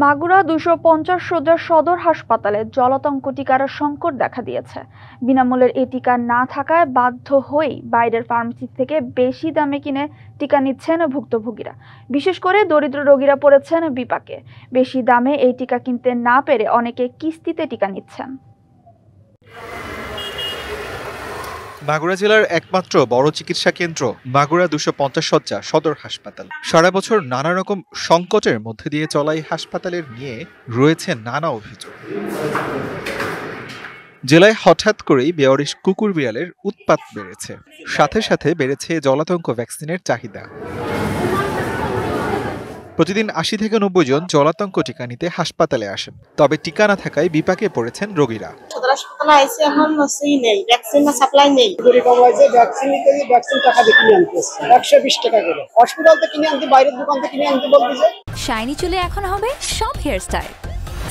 মাগুরা ২৫০ শয্যার সদর হাসপাতালে জলাতঙ্ক টিকার সংকট দেখা দিয়েছে। বিনামূল্যের এই টিকা না থাকায় বাধ্য হয়েই বাইরের ফার্মেসি থেকে বেশি দামে কিনে টিকা নিচ্ছেন ভুক্তভোগীরা। বিশেষ করে দরিদ্র রোগীরা পড়েছেন বিপাকে। বেশি দামে এই টিকা কিনতে না পেরে অনেকে কিস্তিতে টিকা নিচ্ছেন। মাগুরা জেলার একমাত্র বড় চিকিৎসা কেন্দ্র মাগুরা ২৫০ শয্যা সদর হাসপাতাল। সারা বছর নানা রকম সংকটের মধ্যে দিয়ে চলা এই হাসপাতালের নিয়ে রয়েছে নানা অভিযোগ। জেলায় হঠাৎ করেই বেয়ারিশ কুকুর বিড়ালের উৎপাত বেড়েছে, সাথে সাথে বেড়েছে জলাতঙ্ক ভ্যাকসিনের চাহিদা। প্রতিদিন ৮০ থেকে ৯০ জন জলাতঙ্ক টিকা নিতে হাসপাতালে আসেন, তবে টিকা না থাকায় বিপাকে পড়েছেন রোগীরা। শাইনি চুলে এখন হবে সব হেয়ারস্টাইল।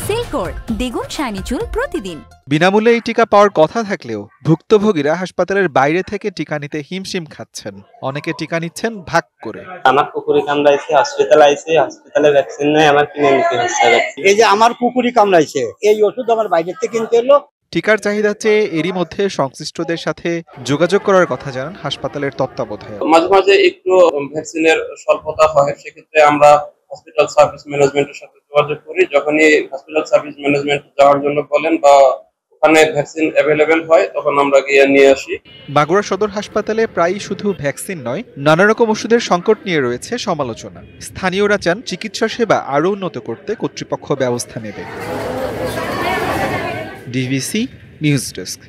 সিল্কোর দ্বিগুণ শাইনি চুল প্রতিদিন। বিনামূল্যে এই টিকা পাওয়ার কথা থাকলেও ভুক্তভোগীরা হাসপাতালের বাইরে থেকে টিকা নিতে হিমশিম খাচ্ছেন। অনেকে টিকা নিচ্ছেন ভাগ করে। আমার কুকুরি কামড়াইছে, হসপিটালে ভ্যাকসিন নাই, আমার কিনে নিতে হচ্ছে। এই যে আমার কুকুরি কামড়াইছে, এই ওষুধ আমার বাইরে থেকে কিনতে হলো। টিকার চাহিদা চেয়ে এরই মধ্যে সংশ্লিষ্টদের সাথে যোগাযোগ করার কথা জানান হাসপাতালের তত্ত্বাবধায়ক। মাঝে মাঝে একটু ভ্যাকসিনের স্বল্পতা হয়, সেক্ষেত্রে আমরা হসপিটাল সার্ভিস ম্যানেজমেন্টের সাথে যোগাযোগ করি। যখনই হসপিটাল সার্ভিস ম্যানেজমেন্ট যাওয়ার জন্য বলেন বা ওখানে ভ্যাকসিন অ্যাভেলেবেল হয়, তখন আমরা গিয়ে নিয়ে আসি। মাগুরা সদর হাসপাতালে প্রায়ই শুধু ভ্যাকসিন নয়, নানা রকম ওষুধের সংকট নিয়ে রয়েছে সমালোচনা। স্থানীয়রা চান চিকিৎসা সেবা আরও উন্নত করতে কর্তৃপক্ষ ব্যবস্থা নেবে। DBC news desk.